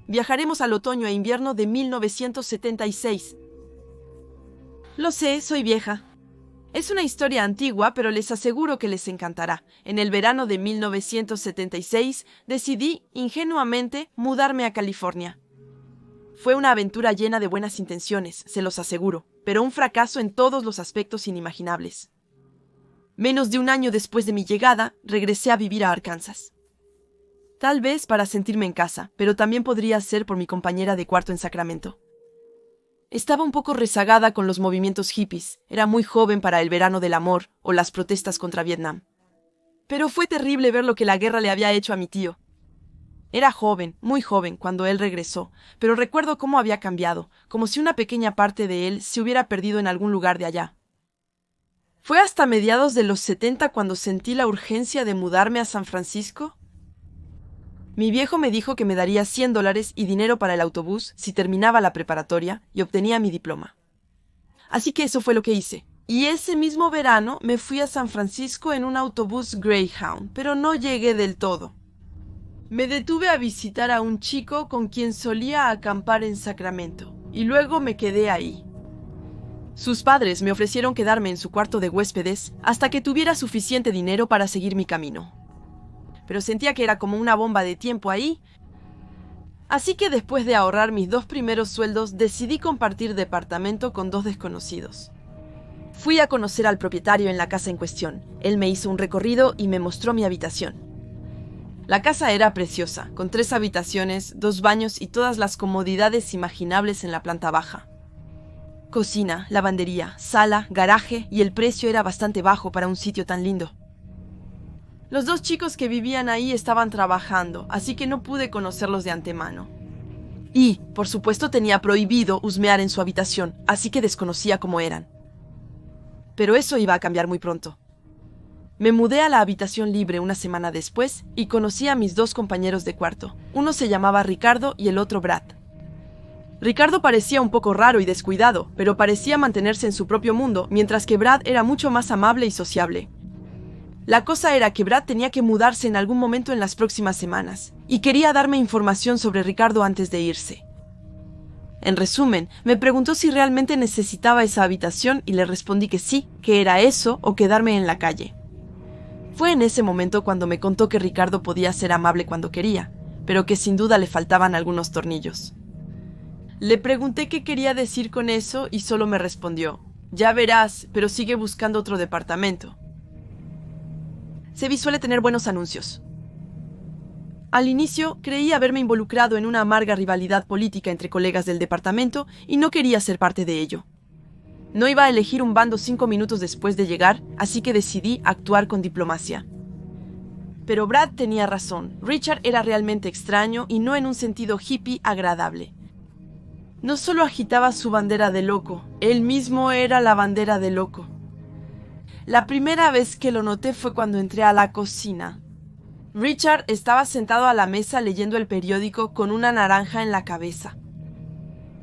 Viajaremos al otoño e invierno de 1976. Lo sé, soy vieja. Es una historia antigua, pero les aseguro que les encantará. En el verano de 1976 decidí, ingenuamente, mudarme a California. Fue una aventura llena de buenas intenciones, se los aseguro, pero un fracaso en todos los aspectos inimaginables. Menos de un año después de mi llegada, regresé a vivir a Arkansas. Tal vez para sentirme en casa, pero también podría ser por mi compañera de cuarto en Sacramento. Estaba un poco rezagada con los movimientos hippies, era muy joven para el verano del amor o las protestas contra Vietnam. Pero fue terrible ver lo que la guerra le había hecho a mi tío. Era joven, muy joven, cuando él regresó, pero recuerdo cómo había cambiado, como si una pequeña parte de él se hubiera perdido en algún lugar de allá. Fue hasta mediados de los 70 cuando sentí la urgencia de mudarme a San Francisco. Mi viejo me dijo que me daría $100 y dinero para el autobús si terminaba la preparatoria y obtenía mi diploma. Así que eso fue lo que hice. Y ese mismo verano me fui a San Francisco en un autobús Greyhound, pero no llegué del todo. Me detuve a visitar a un chico con quien solía acampar en Sacramento, y luego me quedé ahí. Sus padres me ofrecieron quedarme en su cuarto de huéspedes hasta que tuviera suficiente dinero para seguir mi camino. Pero sentía que era como una bomba de tiempo ahí. Así que después de ahorrar mis 2 primeros sueldos, decidí compartir departamento con 2 desconocidos. Fui a conocer al propietario en la casa en cuestión. Él me hizo un recorrido y me mostró mi habitación. La casa era preciosa, con 3 habitaciones, 2 baños y todas las comodidades imaginables en la planta baja. Cocina, lavandería, sala, garaje, y el precio era bastante bajo para un sitio tan lindo. Los 2 chicos que vivían ahí estaban trabajando, así que no pude conocerlos de antemano. Y, por supuesto, tenía prohibido husmear en su habitación, así que desconocía cómo eran. Pero eso iba a cambiar muy pronto. Me mudé a la habitación libre una semana después y conocí a mis 2 compañeros de cuarto. Uno se llamaba Ricardo y el otro Brad. Ricardo parecía un poco raro y descuidado, pero parecía mantenerse en su propio mundo, mientras que Brad era mucho más amable y sociable. La cosa era que Brad tenía que mudarse en algún momento en las próximas semanas, y quería darme información sobre Ricardo antes de irse. En resumen, me preguntó si realmente necesitaba esa habitación y le respondí que sí, que era eso o quedarme en la calle. Fue en ese momento cuando me contó que Ricardo podía ser amable cuando quería, pero que sin duda le faltaban algunos tornillos. Le pregunté qué quería decir con eso y solo me respondió: ya verás, pero sigue buscando otro departamento. Sevi suele tener buenos anuncios. Al inicio, creí haberme involucrado en una amarga rivalidad política entre colegas del departamento y no quería ser parte de ello. No iba a elegir un bando 5 minutos después de llegar, así que decidí actuar con diplomacia. Pero Brad tenía razón. Richard era realmente extraño y no en un sentido hippie agradable. No solo agitaba su bandera de loco, él mismo era la bandera de loco. La primera vez que lo noté fue cuando entré a la cocina. Richard estaba sentado a la mesa leyendo el periódico con una naranja en la cabeza.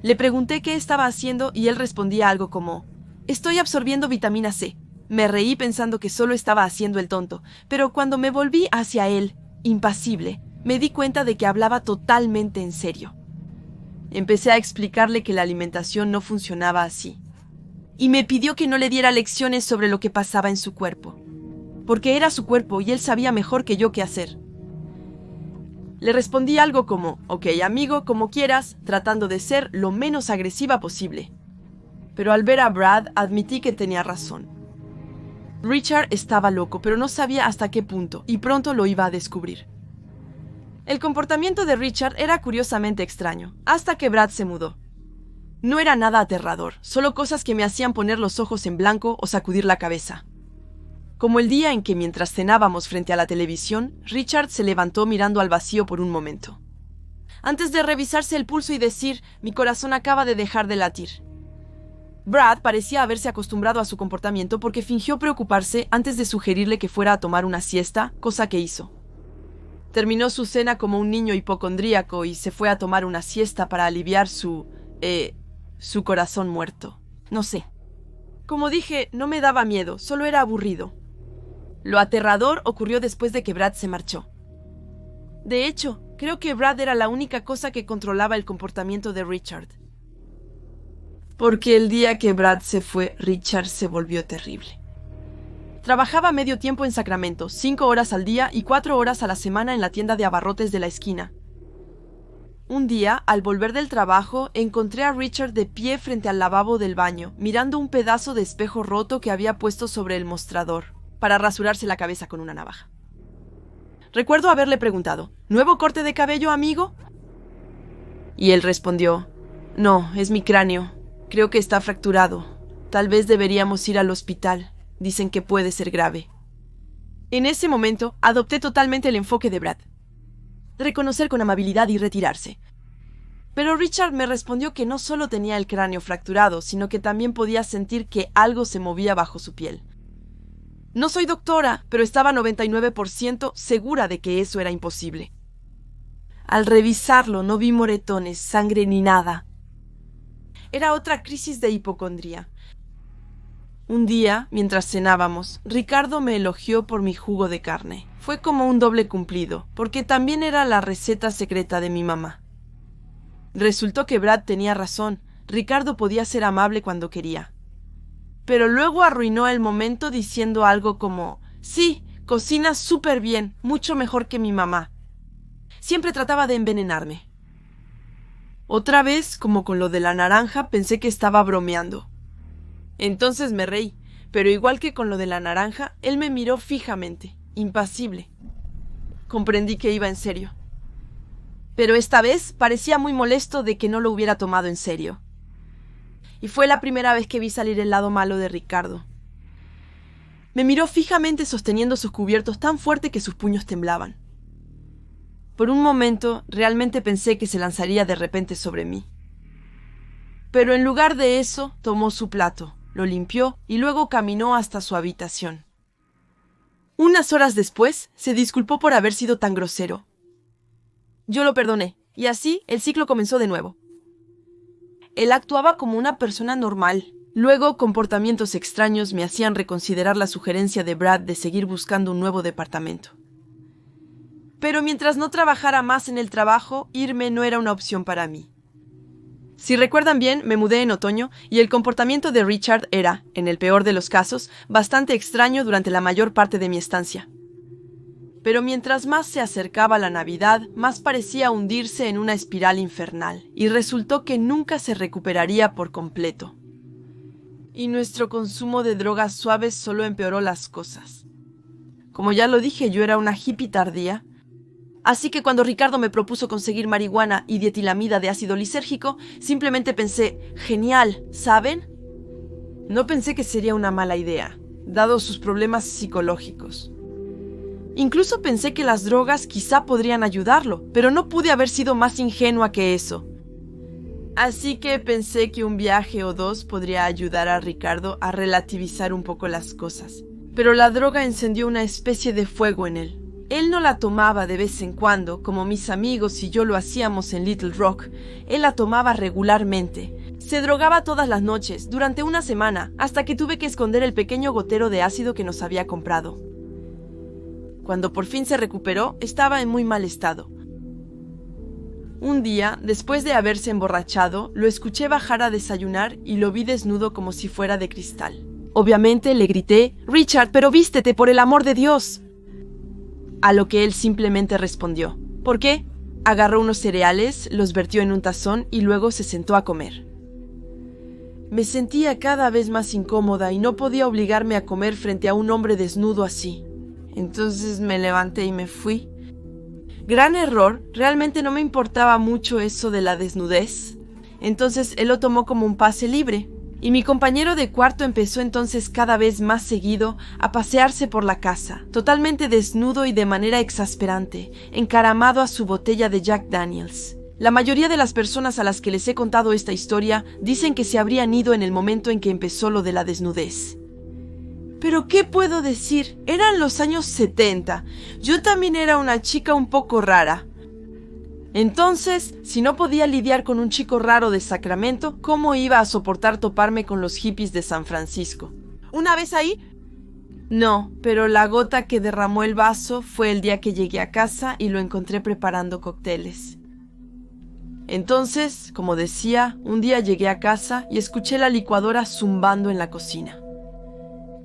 Le pregunté qué estaba haciendo y él respondía algo como: estoy absorbiendo vitamina C. Me reí pensando que solo estaba haciendo el tonto, pero cuando me volví hacia él, impasible, me di cuenta de que hablaba totalmente en serio. Empecé a explicarle que la alimentación no funcionaba así. Y me pidió que no le diera lecciones sobre lo que pasaba en su cuerpo, porque era su cuerpo y él sabía mejor que yo qué hacer. Le respondí algo como: ok, amigo, como quieras, tratando de ser lo menos agresiva posible. Pero al ver a Brad, admití que tenía razón. Richard estaba loco, pero no sabía hasta qué punto, y pronto lo iba a descubrir. El comportamiento de Richard era curiosamente extraño, hasta que Brad se mudó. No era nada aterrador, solo cosas que me hacían poner los ojos en blanco o sacudir la cabeza. Como el día en que, mientras cenábamos frente a la televisión, Richard se levantó mirando al vacío por un momento, antes de revisarse el pulso y decir: mi corazón acaba de dejar de latir. Brad parecía haberse acostumbrado a su comportamiento porque fingió preocuparse antes de sugerirle que fuera a tomar una siesta, cosa que hizo. Terminó su cena como un niño hipocondríaco y se fue a tomar una siesta para aliviar su corazón muerto. No sé. Como dije, no me daba miedo, solo era aburrido. Lo aterrador ocurrió después de que Brad se marchó. De hecho, Creo que Brad era la única cosa que controlaba el comportamiento de Richard. Porque el día que Brad se fue, Richard se volvió terrible. Trabajaba medio tiempo en Sacramento, 5 horas al día y 4 horas a la semana en la tienda de abarrotes de la esquina. Un día, al volver del trabajo, encontré a Richard de pie frente al lavabo del baño, mirando un pedazo de espejo roto que había puesto sobre el mostrador, para rasurarse la cabeza con una navaja. Recuerdo haberle preguntado, ¿nuevo corte de cabello, amigo? Y él respondió, no, es mi cráneo. Creo que está fracturado. Tal vez deberíamos ir al hospital. Dicen que puede ser grave. En ese momento, adopté totalmente el enfoque de Brad. Reconocer con amabilidad y retirarse. Pero Richard me respondió que no solo tenía el cráneo fracturado, sino que también podía sentir que algo se movía bajo su piel. No soy doctora, pero estaba 99% segura de que eso era imposible. Al revisarlo no vi moretones, sangre ni nada. Era otra crisis de hipocondría. Un día, mientras cenábamos, Ricardo me elogió por mi jugo de carne. Fue como un doble cumplido, porque también era la receta secreta de mi mamá. Resultó que Brad tenía razón. Ricardo podía ser amable cuando quería. Pero luego arruinó el momento diciendo algo como, sí, cocina súper bien, mucho mejor que mi mamá. Siempre trataba de envenenarme. Otra vez, como con lo de la naranja, pensé que estaba bromeando. Entonces me reí, pero igual que con lo de la naranja, él me miró fijamente, impasible. Comprendí que iba en serio. Pero esta vez parecía muy molesto de que no lo hubiera tomado en serio. Y fue la primera vez que vi salir el lado malo de Ricardo. Me miró fijamente sosteniendo sus cubiertos tan fuerte que sus puños temblaban. Por un momento, realmente pensé que se lanzaría de repente sobre mí. Pero en lugar de eso, tomó su plato, lo limpió y luego caminó hasta su habitación. Unas horas después, se disculpó por haber sido tan grosero. Yo lo perdoné, y así el ciclo comenzó de nuevo. Él actuaba como una persona normal. Luego, comportamientos extraños me hacían reconsiderar la sugerencia de Brad de seguir buscando un nuevo departamento. Pero mientras no trabajara más en el trabajo, irme no era una opción para mí. Si recuerdan bien, me mudé en otoño y el comportamiento de Richard era, en el peor de los casos, bastante extraño durante la mayor parte de mi estancia. Pero mientras más se acercaba la Navidad, más parecía hundirse en una espiral infernal, y resultó que nunca se recuperaría por completo. Y nuestro consumo de drogas suaves solo empeoró las cosas. Como ya lo dije, yo era una hippie tardía, así que cuando Ricardo me propuso conseguir marihuana y dietilamida de ácido lisérgico, simplemente pensé, genial, ¿saben? No pensé que sería una mala idea, dado sus problemas psicológicos. Incluso pensé que las drogas quizá podrían ayudarlo, pero no pude haber sido más ingenua que eso. Así que pensé que un viaje o dos podría ayudar a Ricardo a relativizar un poco las cosas. Pero la droga encendió una especie de fuego en él. Él no la tomaba de vez en cuando, como mis amigos y yo lo hacíamos en Little Rock. Él la tomaba regularmente. Se drogaba todas las noches, durante una semana, hasta que tuve que esconder el pequeño gotero de ácido que nos había comprado. Cuando por fin se recuperó, estaba en muy mal estado. Un día, después de haberse emborrachado, lo escuché bajar a desayunar y lo vi desnudo como si fuera de cristal. Obviamente le grité, «Richard, pero vístete, por el amor de Dios». A lo que él simplemente respondió, «¿Por qué?». Agarró unos cereales, los vertió en un tazón y luego se sentó a comer. Me sentía cada vez más incómoda y no podía obligarme a comer frente a un hombre desnudo así. Entonces me levanté y me fui. Gran error, realmente no me importaba mucho eso de la desnudez. Entonces él lo tomó como un pase libre. Y mi compañero de cuarto empezó entonces cada vez más seguido a pasearse por la casa, totalmente desnudo y de manera exasperante, encaramado a su botella de Jack Daniels. La mayoría de las personas a las que les he contado esta historia dicen que se habrían ido en el momento en que empezó lo de la desnudez. Pero ¿qué puedo decir? Eran los años 70. Yo también era una chica un poco rara. Entonces, si no podía lidiar con un chico raro de Sacramento, ¿cómo iba a soportar toparme con los hippies de San Francisco? Una vez ahí, No, pero la gota que derramó el vaso fue el día que llegué a casa y lo encontré preparando cócteles. Entonces, como decía, un día llegué a casa y escuché la licuadora zumbando en la cocina.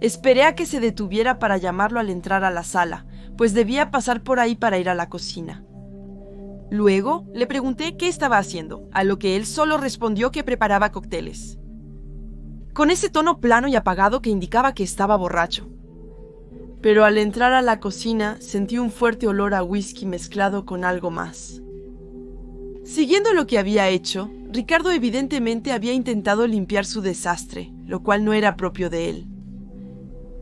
Esperé a que se detuviera para llamarlo al entrar a la sala, pues debía pasar por ahí para ir a la cocina. Luego le pregunté qué estaba haciendo, a lo que él solo respondió que preparaba cócteles, con ese tono plano y apagado que indicaba que estaba borracho. Pero al entrar a la cocina sentí un fuerte olor a whisky mezclado con algo más. Siguiendo lo que había hecho, Ricardo evidentemente había intentado limpiar su desastre, lo cual no era propio de él.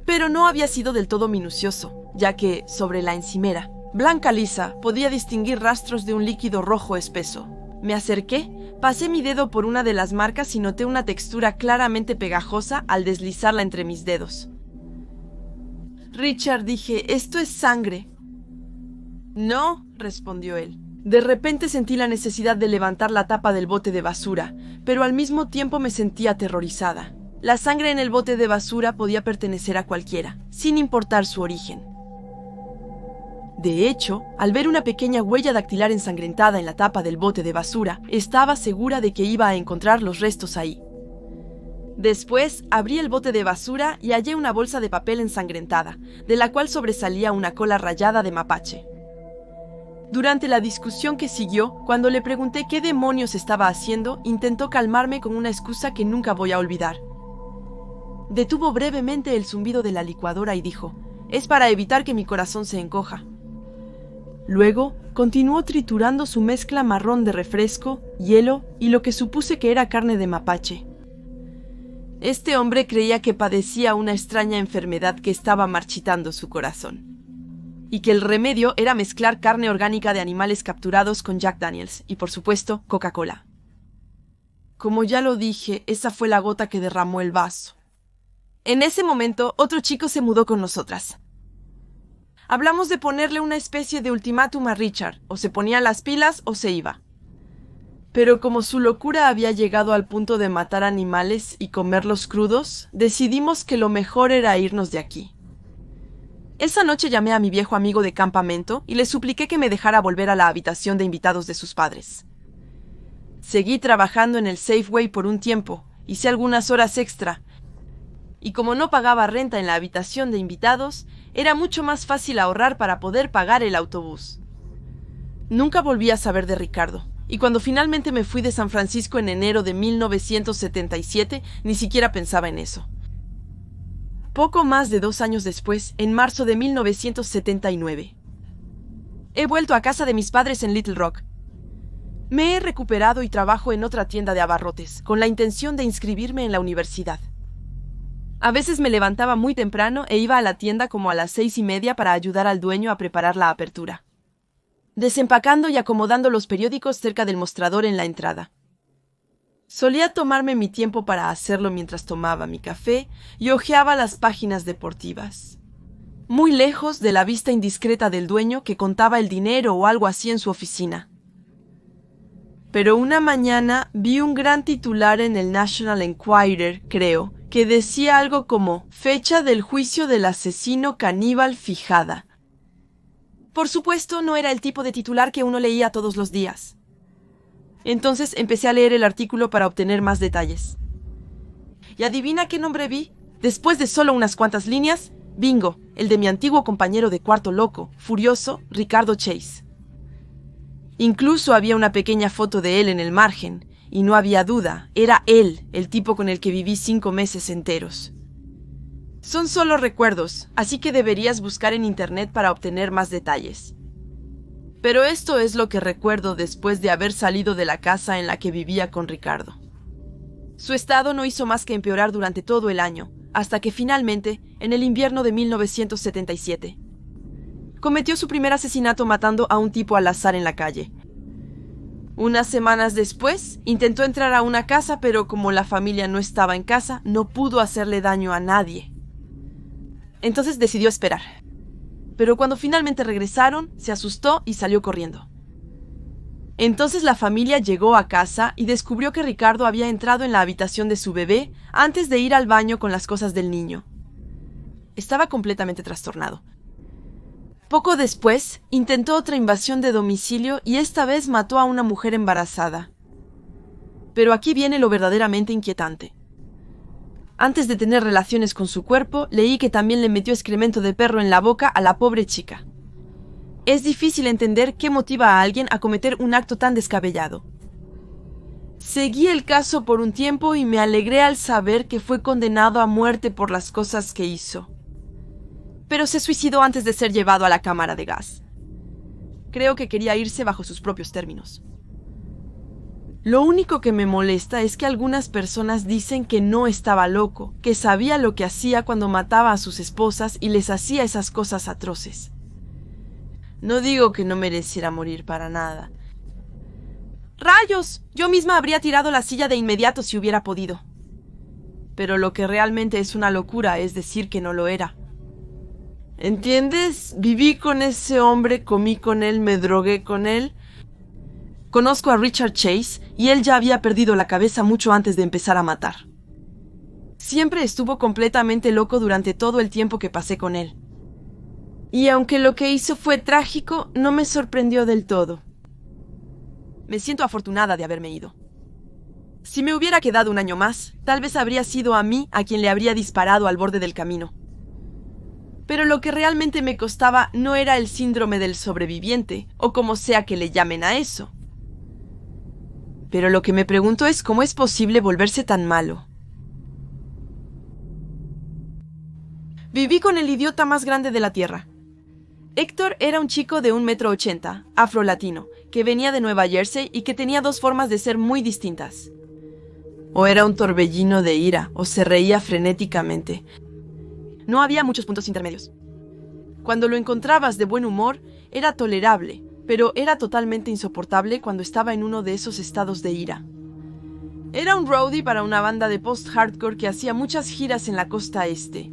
Pero no había sido del todo minucioso, ya que, sobre la encimera, blanca lisa, podía distinguir rastros de un líquido rojo espeso. Me acerqué, pasé mi dedo por una de las marcas y noté una textura claramente pegajosa al deslizarla entre mis dedos. Richard, dije, esto es sangre. No, respondió él. De repente sentí la necesidad de levantar la tapa del bote de basura, pero al mismo tiempo me sentí aterrorizada. La sangre en el bote de basura podía pertenecer a cualquiera, sin importar su origen. De hecho, al ver una pequeña huella dactilar ensangrentada en la tapa del bote de basura, estaba segura de que iba a encontrar los restos ahí. Después, abrí el bote de basura y hallé una bolsa de papel ensangrentada, de la cual sobresalía una cola rayada de mapache. Durante la discusión que siguió, cuando le pregunté qué demonios estaba haciendo, intentó calmarme con una excusa que nunca voy a olvidar. Detuvo brevemente el zumbido de la licuadora y dijo, «Es para evitar que mi corazón se encoja». Luego, continuó triturando su mezcla marrón de refresco, hielo y lo que supuse que era carne de mapache. Este hombre creía que padecía una extraña enfermedad que estaba marchitando su corazón, y que el remedio era mezclar carne orgánica de animales capturados con Jack Daniels y, por supuesto, Coca-Cola. Como ya lo dije, esa fue la gota que derramó el vaso. En ese momento, otro chico se mudó con nosotras. Hablamos de ponerle una especie de ultimátum a Richard, o se ponía las pilas o se iba. Pero como su locura había llegado al punto de matar animales y comerlos crudos, decidimos que lo mejor era irnos de aquí. Esa noche llamé a mi viejo amigo de campamento y le supliqué que me dejara volver a la habitación de invitados de sus padres. Seguí trabajando en el Safeway por un tiempo, hice algunas horas extra, y como no pagaba renta en la habitación de invitados, era mucho más fácil ahorrar para poder pagar el autobús. Nunca volví a saber de Ricardo, y cuando finalmente me fui de San Francisco en enero de 1977, ni siquiera pensaba en eso. Poco más de 2 años después, en marzo de 1979. He vuelto a casa de mis padres en Little Rock. Me he recuperado y trabajo en otra tienda de abarrotes, con la intención de inscribirme en la universidad. A veces me levantaba muy temprano e iba a la tienda como a las 6:30 para ayudar al dueño a preparar la apertura, desempacando y acomodando los periódicos cerca del mostrador en la entrada. Solía tomarme mi tiempo para hacerlo mientras tomaba mi café y hojeaba las páginas deportivas, muy lejos de la vista indiscreta del dueño que contaba el dinero o algo así en su oficina. Pero una mañana vi un gran titular en el National Enquirer, creo, que decía algo como «Fecha del juicio del asesino caníbal fijada». Por supuesto, no era el tipo de titular que uno leía todos los días. Entonces empecé a leer el artículo para obtener más detalles. ¿Y adivina qué nombre vi? Después de solo unas cuantas líneas, bingo, el de mi antiguo compañero de cuarto loco, furioso, Ricardo Chase. Incluso había una pequeña foto de él en el margen, y no había duda, era él, el tipo con el que viví 5 meses enteros. Son solo recuerdos, así que deberías buscar en internet para obtener más detalles. Pero esto es lo que recuerdo después de haber salido de la casa en la que vivía con Ricardo. Su estado no hizo más que empeorar durante todo el año, hasta que finalmente, en el invierno de 1977, cometió su primer asesinato matando a un tipo al azar en la calle. Unas semanas después, intentó entrar a una casa, pero como la familia no estaba en casa, no pudo hacerle daño a nadie. Entonces decidió esperar. Pero cuando finalmente regresaron, se asustó y salió corriendo. Entonces la familia llegó a casa y descubrió que Ricardo había entrado en la habitación de su bebé antes de ir al baño con las cosas del niño. Estaba completamente trastornado. Poco después, intentó otra invasión de domicilio y esta vez mató a una mujer embarazada. Pero aquí viene lo verdaderamente inquietante. Antes de tener relaciones con su cuerpo, leí que también le metió excremento de perro en la boca a la pobre chica. Es difícil entender qué motiva a alguien a cometer un acto tan descabellado. Seguí el caso por un tiempo y me alegré al saber que fue condenado a muerte por las cosas que hizo. Pero se suicidó antes de ser llevado a la cámara de gas. Creo que quería irse bajo sus propios términos. Lo único que me molesta es que algunas personas dicen que no estaba loco, que sabía lo que hacía cuando mataba a sus esposas y les hacía esas cosas atroces. No digo que no mereciera morir para nada. ¡Rayos! Yo misma habría tirado la silla de inmediato si hubiera podido. Pero lo que realmente es una locura es decir que no lo era. ¿Entiendes? Viví con ese hombre, comí con él, me drogué con él. Conozco a Richard Chase y él ya había perdido la cabeza mucho antes de empezar a matar. Siempre estuvo completamente loco durante todo el tiempo que pasé con él. Y aunque lo que hizo fue trágico, no me sorprendió del todo. Me siento afortunada de haberme ido. Si me hubiera quedado un año más, tal vez habría sido a mí a quien le habría disparado al borde del camino. Pero lo que realmente me costaba no era el síndrome del sobreviviente, o como sea que le llamen a eso. Pero lo que me pregunto es cómo es posible volverse tan malo. Viví con el idiota más grande de la Tierra. Héctor era un chico de 1,80 m, afrolatino, que venía de Nueva Jersey y que tenía dos formas de ser muy distintas. O era un torbellino de ira, o se reía frenéticamente. No había muchos puntos intermedios. Cuando lo encontrabas de buen humor, era tolerable, pero era totalmente insoportable cuando estaba en uno de esos estados de ira. Era un roadie para una banda de post-hardcore que hacía muchas giras en la costa este.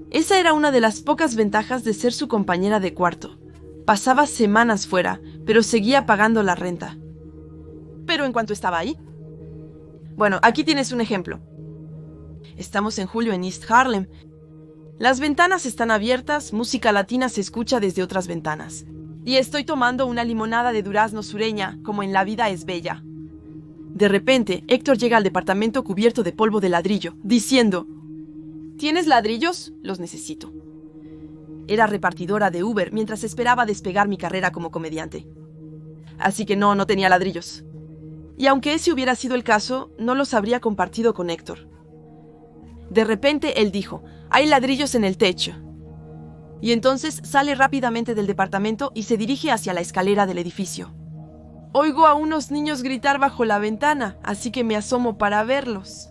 Esa era una de las pocas ventajas de ser su compañera de cuarto. Pasaba semanas fuera, pero seguía pagando la renta. Pero en cuanto estaba ahí... Bueno, aquí tienes un ejemplo. Estamos en julio en East Harlem. Las ventanas están abiertas, música latina se escucha desde otras ventanas. Y estoy tomando una limonada de durazno sureña, como en La vida es bella. De repente, Héctor llega al departamento cubierto de polvo de ladrillo, diciendo: ¿Tienes ladrillos? Los necesito. Era repartidora de Uber mientras esperaba despegar mi carrera como comediante. Así que no tenía ladrillos. Y aunque ese hubiera sido el caso, no los habría compartido con Héctor. De repente él dijo: «Hay ladrillos en el techo». Y entonces sale rápidamente del departamento y se dirige hacia la escalera del edificio. Oigo a unos niños gritar bajo la ventana, así que me asomo para verlos.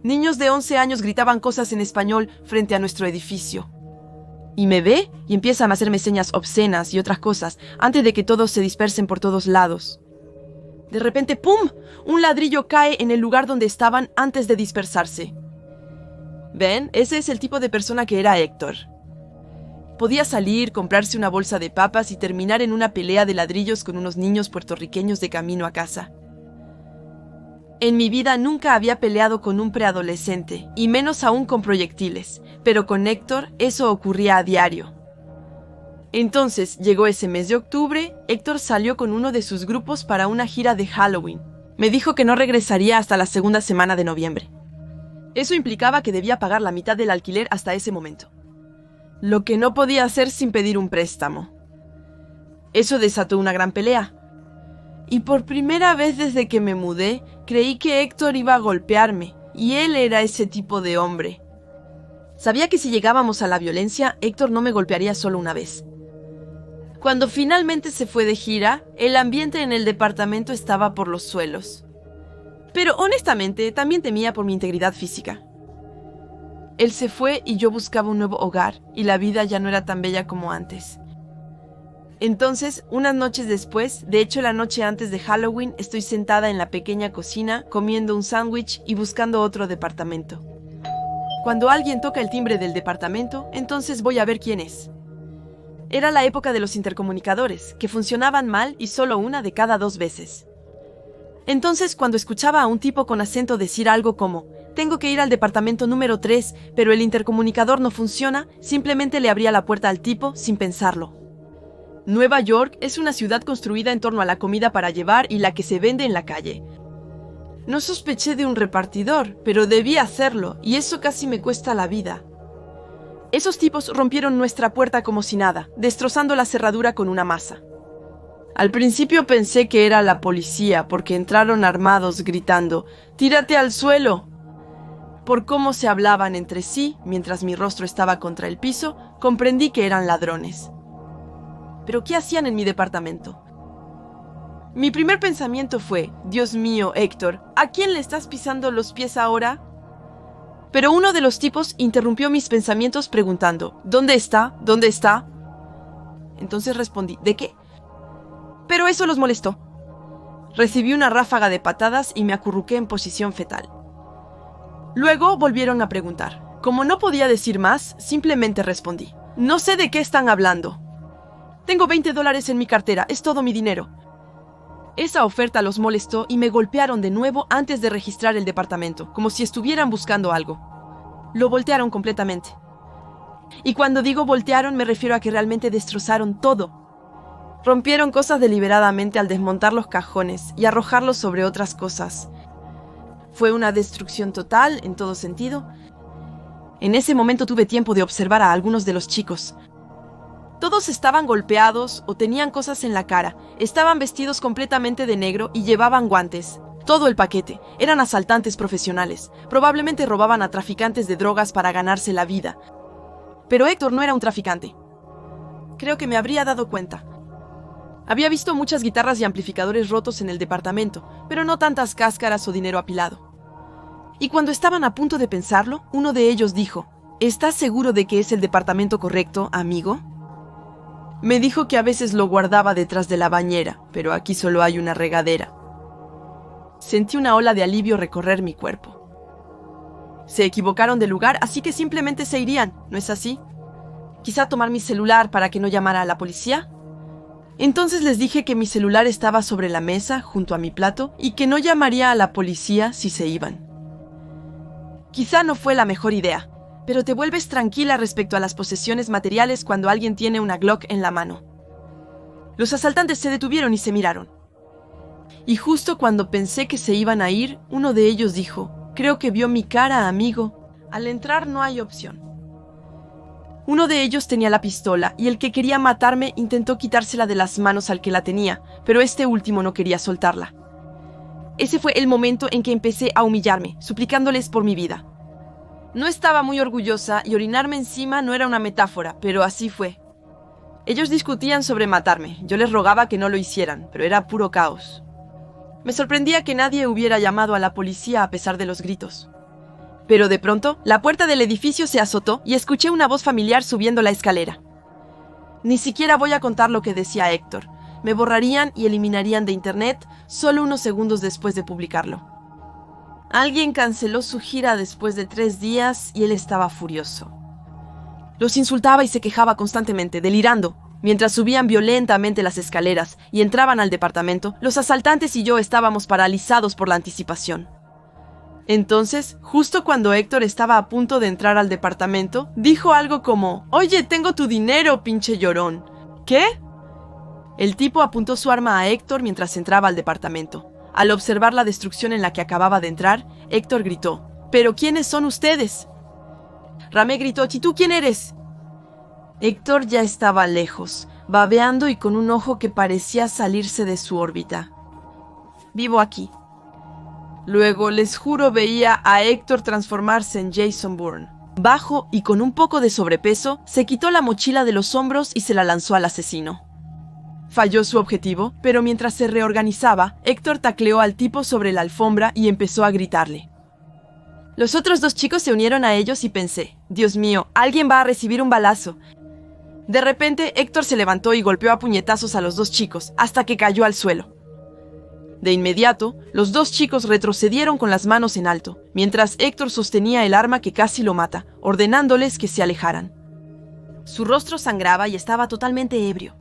Niños de 11 años gritaban cosas en español frente a nuestro edificio. Y me ve y empiezan a hacerme señas obscenas y otras cosas antes de que todos se dispersen por todos lados. De repente, ¡pum!, un ladrillo cae en el lugar donde estaban antes de dispersarse. ¿Ven? Ese es el tipo de persona que era Héctor. Podía salir, comprarse una bolsa de papas y terminar en una pelea de ladrillos con unos niños puertorriqueños de camino a casa. En mi vida nunca había peleado con un preadolescente, y menos aún con proyectiles, pero con Héctor eso ocurría a diario. Entonces llegó ese mes de octubre, Héctor salió con uno de sus grupos para una gira de Halloween. Me dijo que no regresaría hasta la segunda semana de noviembre. Eso implicaba que debía pagar la mitad del alquiler hasta ese momento. Lo que no podía hacer sin pedir un préstamo. Eso desató una gran pelea. Y por primera vez desde que me mudé, creí que Héctor iba a golpearme, y él era ese tipo de hombre. Sabía que si llegábamos a la violencia, Héctor no me golpearía solo una vez. Cuando finalmente se fue de gira, el ambiente en el departamento estaba por los suelos. Pero honestamente, también temía por mi integridad física. Él se fue y yo buscaba un nuevo hogar, y la vida ya no era tan bella como antes. Entonces, unas noches después, de hecho la noche antes de Halloween, estoy sentada en la pequeña cocina, comiendo un sándwich y buscando otro departamento. Cuando alguien toca el timbre del departamento, entonces voy a ver quién es. Era la época de los intercomunicadores, que funcionaban mal y solo una de cada 2 veces. Entonces, cuando escuchaba a un tipo con acento decir algo como Tengo que ir al departamento número 3, pero el intercomunicador no funciona, simplemente le abría la puerta al tipo sin pensarlo. Nueva York es una ciudad construida en torno a la comida para llevar y la que se vende en la calle. No sospeché de un repartidor, pero debí hacerlo, y eso casi me cuesta la vida. Esos tipos rompieron nuestra puerta como si nada, destrozando la cerradura con una masa. Al principio pensé que era la policía, porque entraron armados gritando, «¡Tírate al suelo!». Por cómo se hablaban entre sí, mientras mi rostro estaba contra el piso, comprendí que eran ladrones. ¿Pero qué hacían en mi departamento? Mi primer pensamiento fue, «Dios mío, Héctor, ¿a quién le estás pisando los pies ahora?». Pero uno de los tipos interrumpió mis pensamientos preguntando, «¿Dónde está? ¿Dónde está?». Entonces respondí, «¿De qué?». Pero eso los molestó. Recibí una ráfaga de patadas y me acurruqué en posición fetal. Luego volvieron a preguntar. Como no podía decir más, simplemente respondí, «No sé de qué están hablando. Tengo $20 en mi cartera, es todo mi dinero». Esa oferta los molestó y me golpearon de nuevo antes de registrar el departamento, como si estuvieran buscando algo. Lo voltearon completamente. Y cuando digo voltearon me refiero a que realmente destrozaron todo. Rompieron cosas deliberadamente al desmontar los cajones y arrojarlos sobre otras cosas. Fue una destrucción total en todo sentido. En ese momento tuve tiempo de observar a algunos de los chicos. Todos estaban golpeados o tenían cosas en la cara, estaban vestidos completamente de negro y llevaban guantes. Todo el paquete. Eran asaltantes profesionales. Probablemente robaban a traficantes de drogas para ganarse la vida. Pero Héctor no era un traficante. Creo que me habría dado cuenta. Había visto muchas guitarras y amplificadores rotos en el departamento, pero no tantas cáscaras o dinero apilado. Y cuando estaban a punto de pensarlo, uno de ellos dijo, «¿Estás seguro de que es el departamento correcto, amigo?». Me dijo que a veces lo guardaba detrás de la bañera, pero aquí solo hay una regadera. Sentí una ola de alivio recorrer mi cuerpo. Se equivocaron de lugar, así que simplemente se irían, ¿no es así? Quizá tomar mi celular para que no llamara a la policía. Entonces les dije que mi celular estaba sobre la mesa, junto a mi plato, y que no llamaría a la policía si se iban. Quizá no fue la mejor idea, pero te vuelves tranquila respecto a las posesiones materiales cuando alguien tiene una Glock en la mano. Los asaltantes se detuvieron y se miraron. Y justo cuando pensé que se iban a ir, uno de ellos dijo, «Creo que vio mi cara, amigo. Al entrar no hay opción». Uno de ellos tenía la pistola, y el que quería matarme intentó quitársela de las manos al que la tenía, pero este último no quería soltarla. Ese fue el momento en que empecé a humillarme, suplicándoles por mi vida. No estaba muy orgullosa y orinarme encima no era una metáfora, pero así fue. Ellos discutían sobre matarme, yo les rogaba que no lo hicieran, pero era puro caos. Me sorprendía que nadie hubiera llamado a la policía a pesar de los gritos. Pero de pronto, la puerta del edificio se azotó y escuché una voz familiar subiendo la escalera. Ni siquiera voy a contar lo que decía Héctor. Me borrarían y eliminarían de internet solo unos segundos después de publicarlo. Alguien canceló su gira después de 3 días y él estaba furioso. Los insultaba y se quejaba constantemente, delirando. Mientras subían violentamente las escaleras y entraban al departamento, los asaltantes y yo estábamos paralizados por la anticipación. Entonces, justo cuando Héctor estaba a punto de entrar al departamento, dijo algo como, «Oye, tengo tu dinero, pinche llorón». ¿Qué? El tipo apuntó su arma a Héctor mientras entraba al departamento. Al observar la destrucción en la que acababa de entrar, Héctor gritó, «¿Pero quiénes son ustedes?». Ramé gritó, «¿Y tú quién eres?». Héctor ya estaba lejos, babeando y con un ojo que parecía salirse de su órbita. «Vivo aquí». Luego, les juro, veía a Héctor transformarse en Jason Bourne. Bajo y con un poco de sobrepeso, se quitó la mochila de los hombros y se la lanzó al asesino. Falló su objetivo, pero mientras se reorganizaba, Héctor tacleó al tipo sobre la alfombra y empezó a gritarle. Los otros 2 chicos se unieron a ellos y pensé, «Dios mío, alguien va a recibir un balazo». De repente, Héctor se levantó y golpeó a puñetazos a los 2 chicos, hasta que cayó al suelo. De inmediato, los 2 chicos retrocedieron con las manos en alto, mientras Héctor sostenía el arma que casi lo mata, ordenándoles que se alejaran. Su rostro sangraba y estaba totalmente ebrio.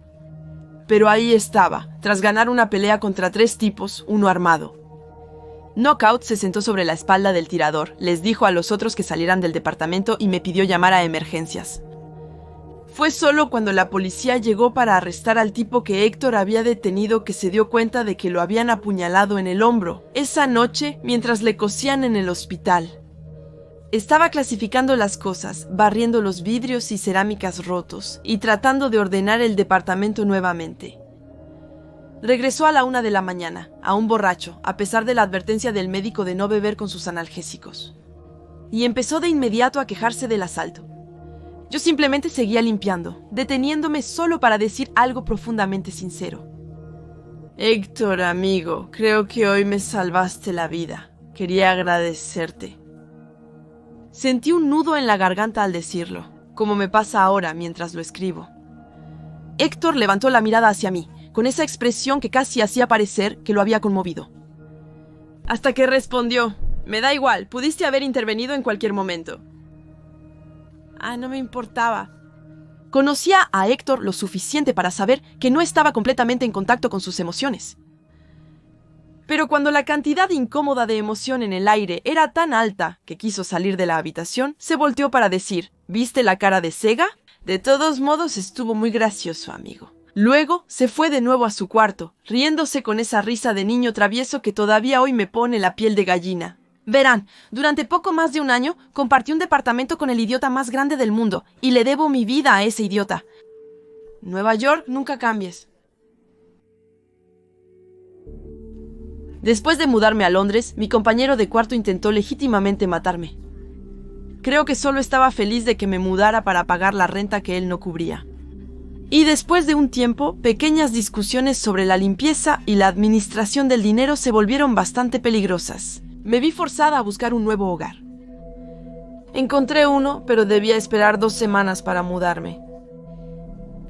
Pero ahí estaba, tras ganar una pelea contra 3 tipos, uno armado. Knockout se sentó sobre la espalda del tirador, les dijo a los otros que salieran del departamento y me pidió llamar a emergencias. Fue solo cuando la policía llegó para arrestar al tipo que Héctor había detenido que se dio cuenta de que lo habían apuñalado en el hombro, esa noche mientras le cosían en el hospital. Estaba clasificando las cosas, barriendo los vidrios y cerámicas rotos, y tratando de ordenar el departamento nuevamente. Regresó a la 1 de la mañana, aún borracho, a pesar de la advertencia del médico de no beber con sus analgésicos. Y empezó de inmediato a quejarse del asalto. Yo simplemente seguía limpiando, deteniéndome solo para decir algo profundamente sincero. Héctor, amigo, creo que hoy me salvaste la vida. Quería agradecerte. Sentí un nudo en la garganta al decirlo, como me pasa ahora mientras lo escribo. Héctor levantó la mirada hacia mí, con esa expresión que casi hacía parecer que lo había conmovido. Hasta que respondió, me da igual, pudiste haber intervenido en cualquier momento. No me importaba. Conocía a Héctor lo suficiente para saber que no estaba completamente en contacto con sus emociones. Pero cuando la cantidad incómoda de emoción en el aire era tan alta que quiso salir de la habitación, se volteó para decir, ¿viste la cara de Sega? De todos modos estuvo muy gracioso, amigo. Luego se fue de nuevo a su cuarto, riéndose con esa risa de niño travieso que todavía hoy me pone la piel de gallina. Verán, durante poco más de un año compartí un departamento con el idiota más grande del mundo y le debo mi vida a ese idiota. Nueva York, nunca cambies. Después de mudarme a Londres, mi compañero de cuarto intentó legítimamente matarme. Creo que solo estaba feliz de que me mudara para pagar la renta que él no cubría. Y después de un tiempo, pequeñas discusiones sobre la limpieza y la administración del dinero se volvieron bastante peligrosas. Me vi forzada a buscar un nuevo hogar. Encontré uno, pero debía esperar 2 semanas para mudarme.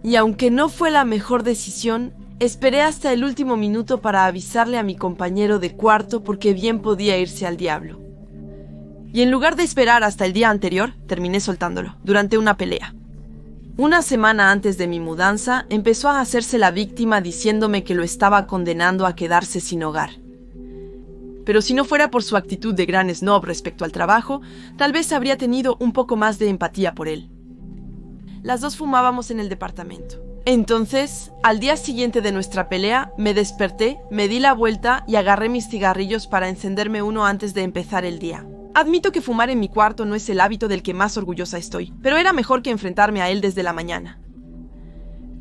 Y aunque no fue la mejor decisión, esperé hasta el último minuto para avisarle a mi compañero de cuarto porque bien podía irse al diablo. Y en lugar de esperar hasta el día anterior, terminé soltándolo, durante una pelea. Una semana antes de mi mudanza, empezó a hacerse la víctima diciéndome que lo estaba condenando a quedarse sin hogar. Pero si no fuera por su actitud de gran snob respecto al trabajo, tal vez habría tenido un poco más de empatía por él. Las dos fumábamos en el departamento. Entonces, al día siguiente de nuestra pelea, me desperté, me di la vuelta y agarré mis cigarrillos para encenderme uno antes de empezar el día. Admito que fumar en mi cuarto no es el hábito del que más orgullosa estoy, pero era mejor que enfrentarme a él desde la mañana.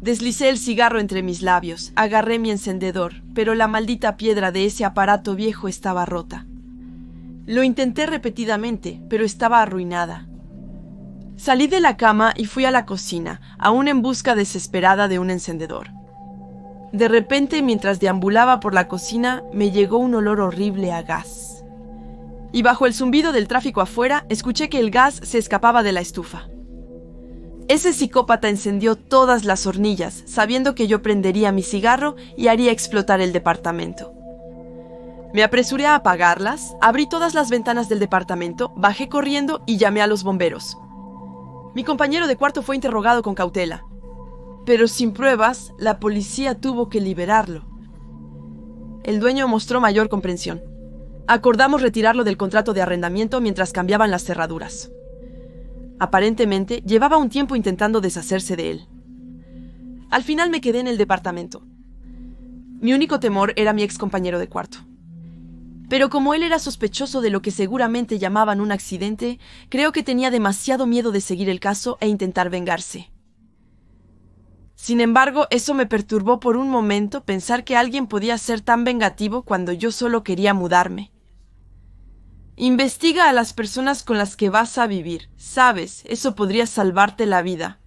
Deslicé el cigarro entre mis labios, agarré mi encendedor, pero la maldita piedra de ese aparato viejo estaba rota. Lo intenté repetidamente, pero estaba arruinada. Salí de la cama y fui a la cocina, aún en busca desesperada de un encendedor. De repente, mientras deambulaba por la cocina, me llegó un olor horrible a gas. Y bajo el zumbido del tráfico afuera, escuché que el gas se escapaba de la estufa. Ese psicópata encendió todas las hornillas, sabiendo que yo prendería mi cigarro y haría explotar el departamento. Me apresuré a apagarlas, abrí todas las ventanas del departamento, bajé corriendo y llamé a los bomberos. Mi compañero de cuarto fue interrogado con cautela. Pero sin pruebas, la policía tuvo que liberarlo. El dueño mostró mayor comprensión. Acordamos retirarlo del contrato de arrendamiento mientras cambiaban las cerraduras. Aparentemente, llevaba un tiempo intentando deshacerse de él. Al final me quedé en el departamento. Mi único temor era mi ex compañero de cuarto. Pero como él era sospechoso de lo que seguramente llamaban un accidente, creo que tenía demasiado miedo de seguir el caso e intentar vengarse. Sin embargo, eso me perturbó por un momento pensar que alguien podía ser tan vengativo cuando yo solo quería mudarme. Investiga a las personas con las que vas a vivir. Sabes, eso podría salvarte la vida.